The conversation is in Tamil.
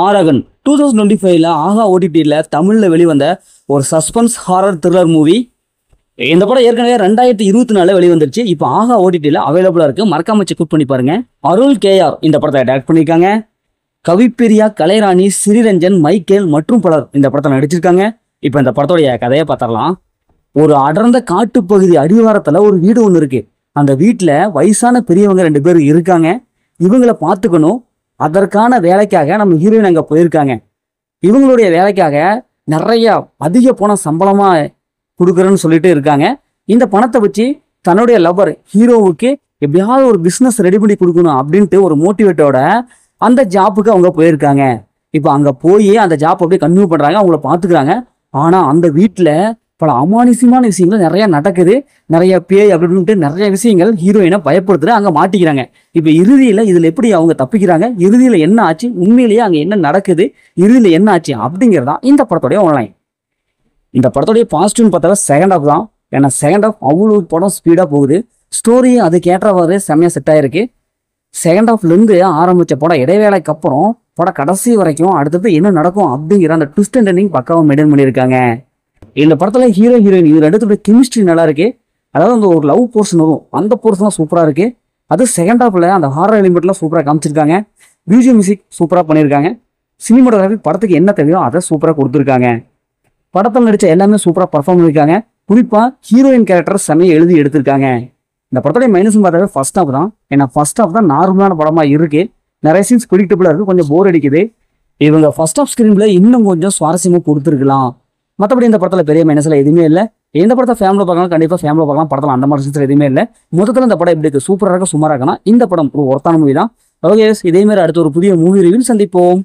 ஆரகன் 2025ல ஆகா ஓடிடியில் தமிழில் வெளிவந்த ஒரு சஸ்பென்ஸ் ஹாரர் த்ரில்லர் மூவி. இந்த படம் ஏற்கனவே 2024 வெளிவந்துருச்சு. இப்போ ஆகா ஓடிடியில் அவைலபிளாக இருக்குது. மறக்காம செக் பண்ணி பாருங்க. அருள் கேஆர் இந்த படத்தை டைரக்ட் பண்ணியிருக்காங்க. கவிப்பிரியா, கலைராணி, ஸ்ரீரஞ்சன், மைக்கேல் மற்றும் பலர் இந்த படத்தை நடிச்சிருக்காங்க. இப்போ இந்த படத்தோடைய கதையை பார்த்துடலாம். ஒரு அடர்ந்த காட்டுப்பகுதி அடிவாரத்தில் ஒரு வீடு ஒன்று இருக்குது. அந்த வீட்டில் வயசான பெரியவங்க 2 பேர் இருக்காங்க. இவங்களை பார்த்துக்கணும். அதற்கான வேலைக்காக நம்ம ஹீரோயின் அங்கே போயிருக்காங்க. இவங்களுடைய வேலைக்காக நிறைய அதிக பணம் சம்பளமாக கொடுக்குறேன்னு சொல்லிட்டு இருக்காங்க. இந்த பணத்தை வச்சு தன்னுடைய லவர் ஹீரோவுக்கு எப்படியாவது ஒரு பிஸ்னஸ் ரெடி பண்ணி கொடுக்கணும் அப்படின்ட்டு ஒரு மோட்டிவேட்டோட அந்த ஜாப்புக்கு அவங்க போயிருக்காங்க. இப்போ அங்கே போய் அந்த ஜாப் அப்படியே கன்டினியூ பண்ணுறாங்க. அவங்கள பார்த்துக்கிறாங்க. ஆனால் அந்த வீட்டில் பல அமானுஷ்யமான விஷயங்கள் நிறைய நடக்குது. நிறைய பேய் அப்படின்ட்டு நிறைய விஷயங்கள் ஹீரோயினை பயப்படுத்துற அங்கே மாட்டிக்கிறாங்க. இப்போ இறுதியில் இதில் எப்படி அவங்க தப்பிக்கிறாங்க, இறுதியில் என்ன ஆச்சு, உண்மையிலேயே அங்கே என்ன நடக்குது, இறுதியில் என்ன ஆச்சு அப்படிங்கிறதான் இந்த படத்தோடைய ஆன்லைன். இந்த படத்தோடைய பாசிட்டிவ்னு பார்த்தாலும் செகண்ட் ஹாஃப் தான். ஏன்னா செகண்ட் ஹாஃப் அவ்வளோ படம் ஸ்பீடாக போகுது. ஸ்டோரி அதுக்கு ஏற்றவாறு செம்மையாக செட் ஆகிருக்கு. செகண்ட் ஹாஃப்லேருந்து ஆரம்பித்த படம் இடைவேளைக்கு அப்புறம் படம் கடைசி வரைக்கும் அடுத்தது என்ன நடக்கும் அப்படிங்கிற அந்த ட்விஸ்ட் அண்ட் டர்னிங் பக்காவாக மெயின்டைன் பண்ணியிருக்காங்க. இந்த படத்தில் ஹீரோ ஹீரோயின் இது 2 கெமிஸ்ட்ரி நல்லா இருக்கு. அதாவது அந்த ஒரு லவ் போர்ஷன் வரும், அந்த போர்ஷன்லாம் சூப்பராக இருக்கு. அது செகண்ட் ஹாஃபில் அந்த ஹாரர் எலிமெண்ட்லாம் சூப்பராக காமிச்சிருக்காங்க. பிஜிஎம் மியூசிக் சூப்பராக பண்ணியிருக்காங்க. சினிமாட்டோகிராஃபி படத்துக்கு என்ன தேவையோ அதை சூப்பராக கொடுத்துருக்காங்க. படத்தில் நடித்த எல்லாமே சூப்பராக பர்ஃபார்ம் பண்ணியிருக்காங்க. குறிப்பாக ஹீரோயின் கேரக்டர் செம்மையை எழுதி எடுத்திருக்காங்க. இந்த படத்தோடைய மைனஸ்னு பார்த்தாவே ஃபர்ஸ்ட் ஹாஃப் தான். ஏன்னா ஃபர்ஸ்ட் ஹாஃப் தான் நார்மலான படமாக இருக்குது. நிறைய சீன்ஸ் ப்ரெடிக்டபிளாக இருக்குது, கொஞ்சம் போர் அடிக்குது. இவங்க ஃபர்ஸ்ட் ஹாஃப் ஸ்க்ரீனில் இன்னும் கொஞ்சம் சுவாரஸ்யமாக கொடுத்துருக்கலாம். மற்றபடி இந்த படத்தில் பெரிய மைனஸில் எதுவுமே இல்லை. எந்த படத்தை ஃபேமிலியில் பார்க்கலாம், கண்டிப்பாக ஃபேமிலியில் பார்க்கலாம். படத்தில் அந்த மாதிரி சீன்ஸ் எதுவுமே இல்லை. மொத்தத்தில் இந்த படம் எப்படி இருக்குது, சூப்பராக இருக்க சுமாராக இருக்குன்னா இந்த படம் ஒரு ஒர்த்தான மூவி தான். ஓகே, இதேமாதிரி அடுத்த ஒரு புதிய மூவி ரிவ்யூ சந்திப்போம்.